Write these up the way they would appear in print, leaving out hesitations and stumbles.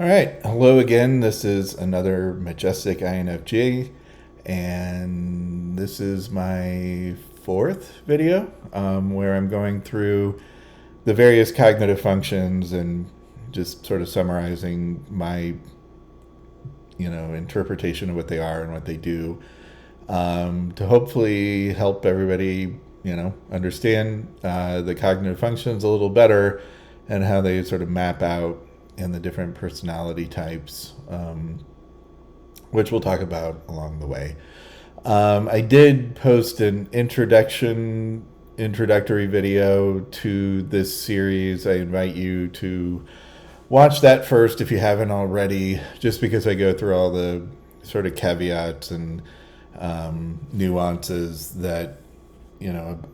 All right, hello again. This is another Majestic INFJ, and this is my fourth video where I'm going through the various cognitive functions and just sort of summarizing my, interpretation of what they are and what they do to hopefully help everybody, understand the cognitive functions a little better and how they sort of map out in the different personality types, which we'll talk about along the way. I did post an introductory video to this series. I invite you to watch that first if you haven't already, just because I go through all the sort of caveats and nuances that,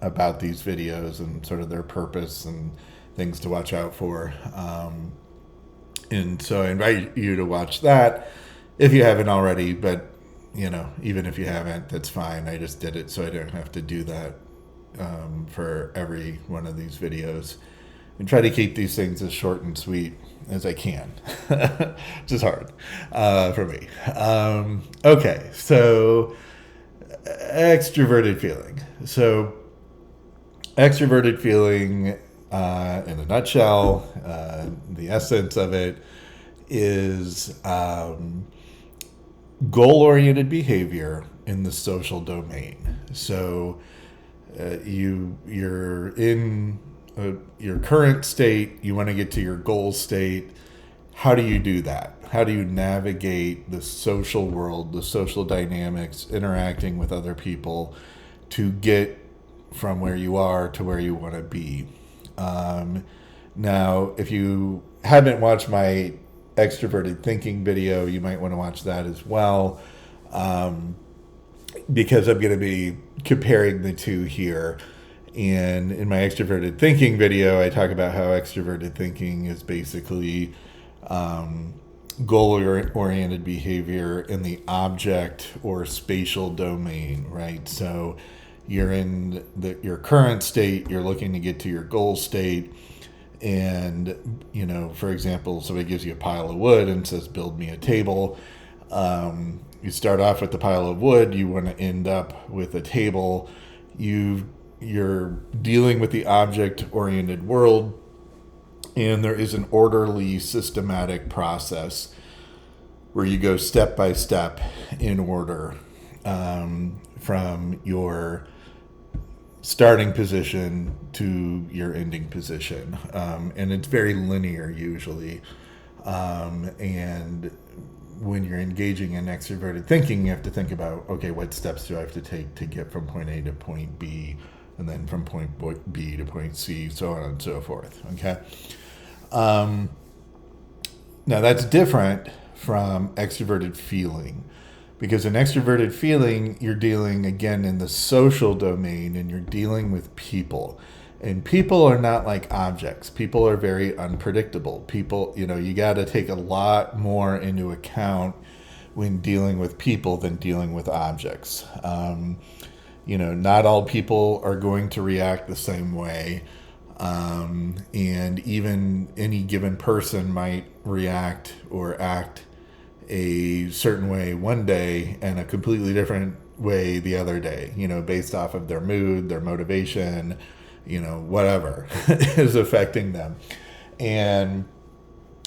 about these videos and sort of their purpose and things to watch out for. And so I invite you to watch that if you haven't already, but even if you haven't, that's fine. I just did it so I don't have to do that for every one of these videos, and try to keep these things as short and sweet as I can, which is hard for me. Okay, so extroverted feeling. So extroverted feeling, in a nutshell, the essence of it is goal-oriented behavior in the social domain. So you're in your current state, you want to get to your goal state. How do you do that? How do you navigate the social world, the social dynamics, interacting with other people to get from where you are to where you want to be? Now, if you haven't watched my extroverted thinking video, you might want to watch that as well, because I'm going to be comparing the two here. And in my extroverted thinking video, I talk about how extroverted thinking is basically goal-oriented behavior in the object or spatial domain, right? So you're in your current state, you're looking to get to your goal state, and for example, somebody gives you a pile of wood and says build me a table. You start off with the pile of wood, you want to end up with a table. You're dealing with the object oriented world, and there is an orderly systematic process where you go step by step in order, from your starting position to your ending position, and it's very linear usually. And when you're engaging in extroverted thinking, you have to think about, okay, what steps do I have to take to get from point A to point B, and then from point B to point C, so on and so forth. Okay. Now that's different from extroverted feeling. Because in extroverted feeling, you're dealing again in the social domain, and you're dealing with people. And people are not like objects. People are very unpredictable. People, you got to take a lot more into account when dealing with people than dealing with objects. Not all people are going to react the same way. And even any given person might react or act a certain way one day and a completely different way the other day, based off of their mood, their motivation, whatever is affecting them. And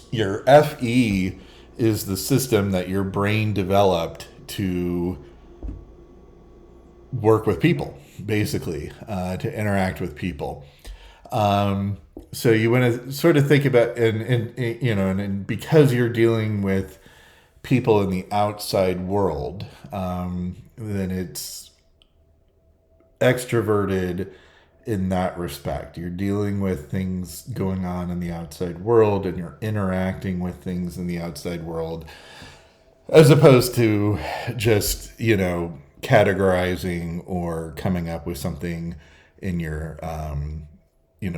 your FE is the system that your brain developed to work with people, basically, to interact with people. So you want to sort of think about, and because you're dealing with people in the outside world, then it's extroverted in that respect. You're dealing with things going on in the outside world, and you're interacting with things in the outside world, as opposed to just, categorizing or coming up with something in your,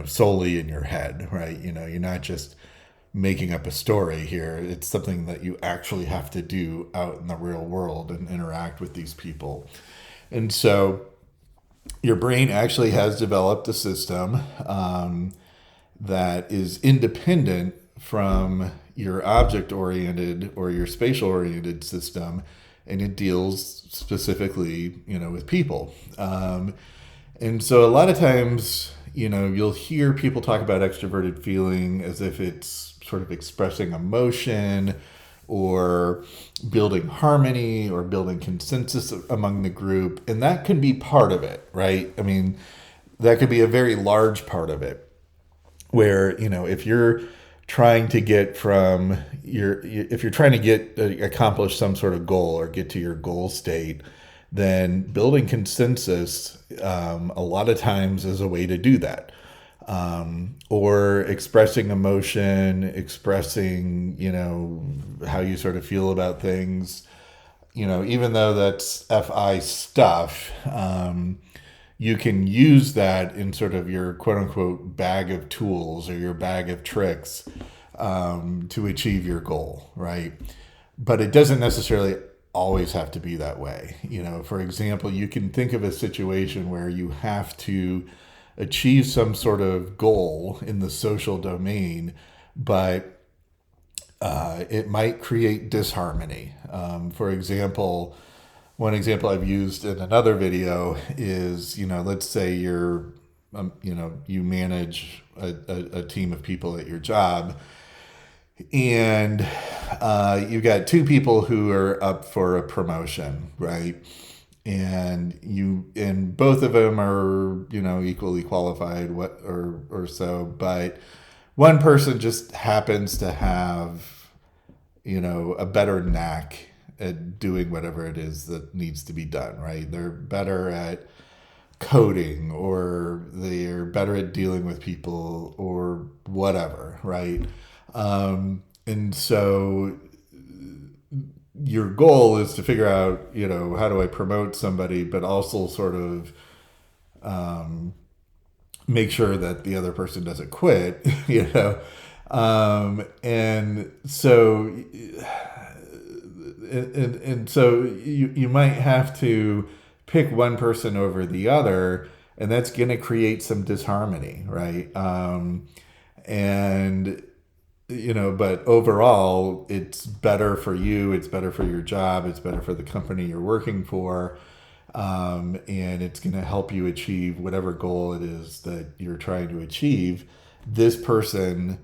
solely in your head, right? You're not just making up a story here. It's something that you actually have to do out in the real world and interact with these people. And so your brain actually has developed a system that is independent from your object oriented or your spatial oriented system, and it deals specifically, with people. And so a lot of times, you'll hear people talk about extroverted feeling as if it's sort of expressing emotion or building harmony or building consensus among the group. And that can be part of it, right? I mean, that could be a very large part of it where, if you're trying to get from if you're trying to accomplish some sort of goal or get to your goal state, then building consensus a lot of times is a way to do that. Or expressing emotion, expressing, how you sort of feel about things, even though that's FI stuff, you can use that in sort of your quote unquote bag of tools or your bag of tricks to achieve your goal, right? But it doesn't necessarily always have to be that way. For example, you can think of a situation where you have to achieve some sort of goal in the social domain, but it might create disharmony. For example, one example I've used in another video is, let's say you manage a team of people at your job, and you've got two people who are up for a promotion, right? And both of them are, equally qualified, or so, but one person just happens to have, a better knack at doing whatever it is that needs to be done, right? They're better at coding, or they're better at dealing with people, or whatever, right? And so your goal is to figure out, how do I promote somebody, but also sort of make sure that the other person doesn't quit, and so and so you might have to pick one person over the other, and that's going to create some disharmony, right? And but overall, it's better for you, it's better for your job, it's better for the company you're working for, and it's going to help you achieve whatever goal it is that you're trying to achieve. This person,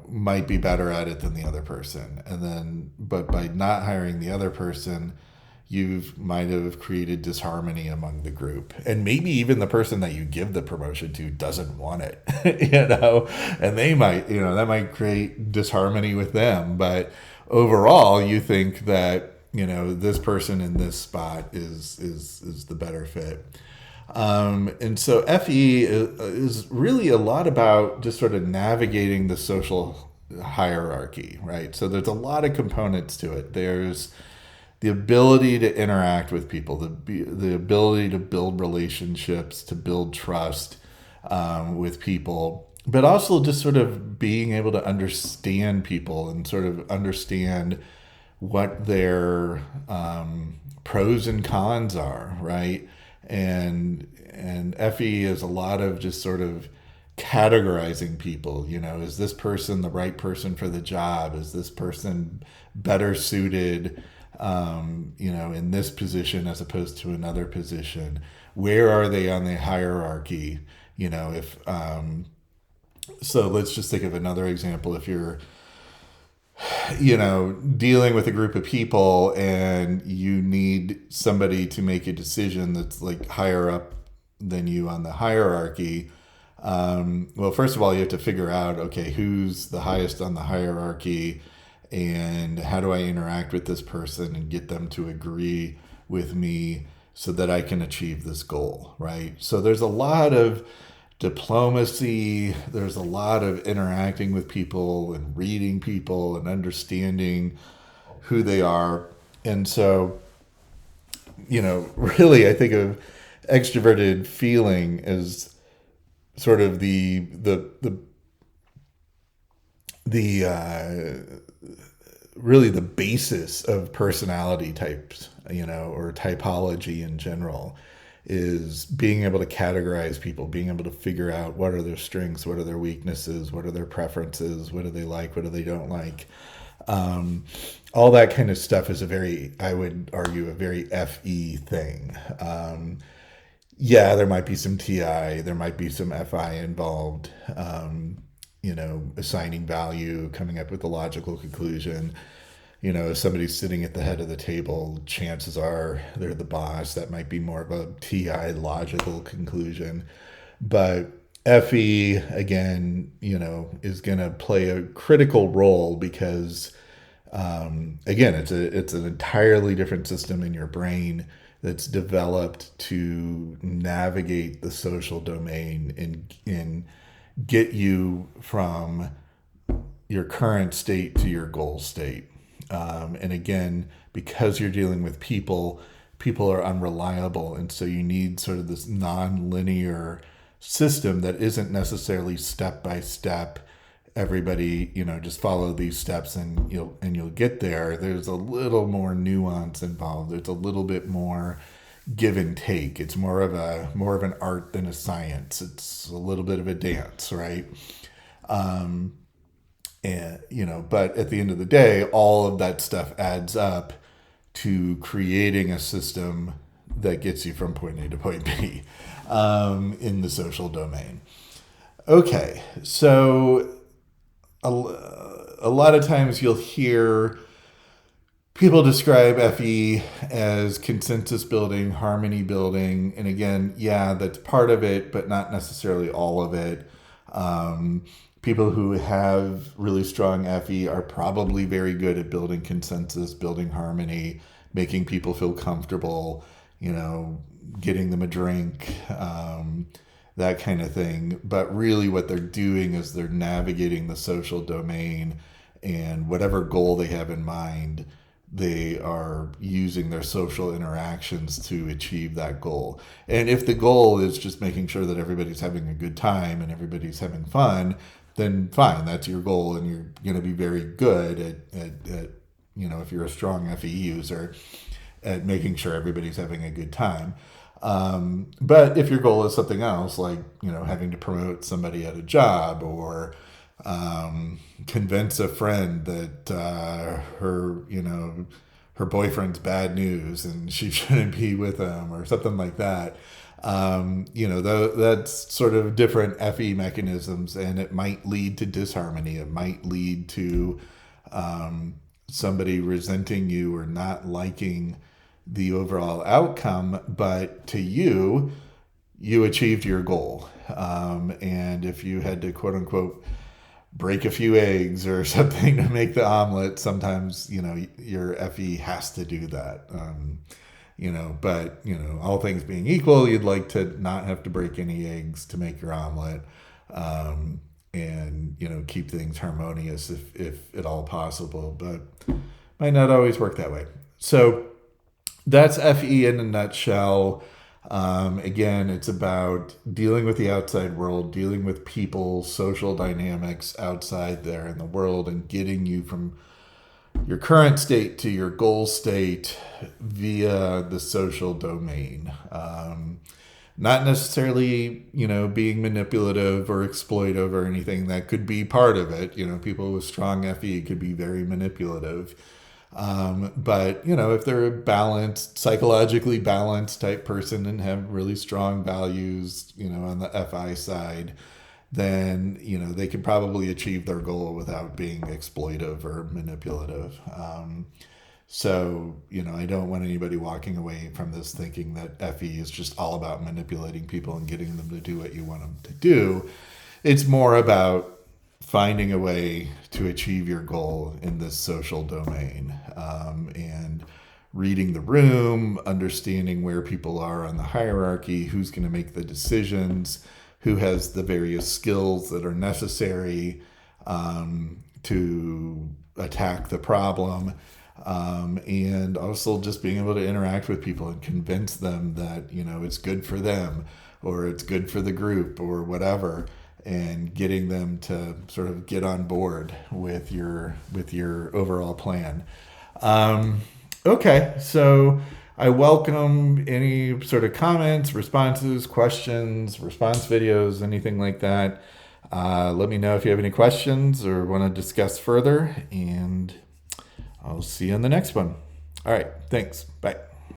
might be better at it than the other person. And then, but by not hiring the other person, you might have created disharmony among the group. And maybe even the person that you give the promotion to doesn't want it, and they might, that might create disharmony with them. But overall, you think that, this person in this spot is the better fit. And so FE is really a lot about just sort of navigating the social hierarchy, right? So there's a lot of components to it. There's the ability to interact with people, the ability to build relationships, to build trust with people, but also just sort of being able to understand people and sort of understand what their pros and cons are, right? And FE is a lot of just sort of categorizing people. Is this person the right person for the job? Is this person better suited in this position as opposed to another position? Where are they on the hierarchy? If so let's just think of another example. If you're dealing with a group of people and you need somebody to make a decision that's like higher up than you on the hierarchy, well, first of all, you have to figure out, okay, who's the highest on the hierarchy, and how do I interact with this person and get them to agree with me so that I can achieve this goal, right? So there's a lot of diplomacy, there's a lot of interacting with people and reading people and understanding who they are. And so, really, I think of extroverted feeling as sort of the really the basis of personality types, or typology in general. is being able to categorize people, being able to figure out what are their strengths, what are their weaknesses, what are their preferences, what do they like, what do they don't like. Um, all that kind of stuff is I would argue, a very FE thing. Yeah, there might be some TI, there might be some FI involved, assigning value, coming up with a logical conclusion. If somebody's sitting at the head of the table, chances are they're the boss. That might be more of a TI logical conclusion. But FE, again, is going to play a critical role because, again, it's an entirely different system in your brain that's developed to navigate the social domain and get you from your current state to your goal state. And again, because you're dealing with people, people are unreliable. And so you need sort of this non-linear system that isn't necessarily step by step. Everybody, just follow these steps and you'll get there. There's a little more nuance involved. There's a little bit more give and take. It's more of an art than a science. It's a little bit of a dance, right? But at the end of the day, all of that stuff adds up to creating a system that gets you from point A to point B in the social domain. Okay, so a lot of times you'll hear people describe FE as consensus building, harmony building, and again, yeah, that's part of it, but not necessarily all of it. People who have really strong FE are probably very good at building consensus, building harmony, making people feel comfortable, getting them a drink, that kind of thing. But really what they're doing is they're navigating the social domain, and whatever goal they have in mind, they are using their social interactions to achieve that goal. And if the goal is just making sure that everybody's having a good time and everybody's having fun, then fine, that's your goal, and you're going to be very good at if you're a strong FE user, at making sure everybody's having a good time. But if your goal is something else, like having to promote somebody at a job, or convince a friend that her boyfriend's bad news and she shouldn't be with him, or something like that. That's sort of different FE mechanisms, and it might lead to disharmony. It might lead to somebody resenting you or not liking the overall outcome, but to you achieved your goal. And if you had to, quote unquote, break a few eggs or something to make the omelet, sometimes, your FE has to do that. But all things being equal, you'd like to not have to break any eggs to make your omelet, and keep things harmonious if at all possible, but might not always work that way. So that's FE in a nutshell. Again, it's about dealing with the outside world, dealing with people, social dynamics outside there in the world, and getting you from your current state to your goal state via the social domain. Not necessarily, being manipulative or exploitive or anything. That could be part of it. People with strong FE could be very manipulative. But, if they're a balanced, psychologically balanced type person and have really strong values, on the FI side, then, they could probably achieve their goal without being exploitive or manipulative. So, I don't want anybody walking away from this thinking that FE is just all about manipulating people and getting them to do what you want them to do. It's more about finding a way to achieve your goal in this social domain, and reading the room, understanding where people are on the hierarchy, who's going to make the decisions, who has the various skills that are necessary to attack the problem, and also just being able to interact with people and convince them that it's good for them, or it's good for the group, or whatever, and getting them to sort of get on board with your overall plan. Okay, so I welcome any sort of comments, responses, questions, response videos, anything like that. Let me know if you have any questions or want to discuss further, and I'll see you in the next one. All right, thanks. Bye.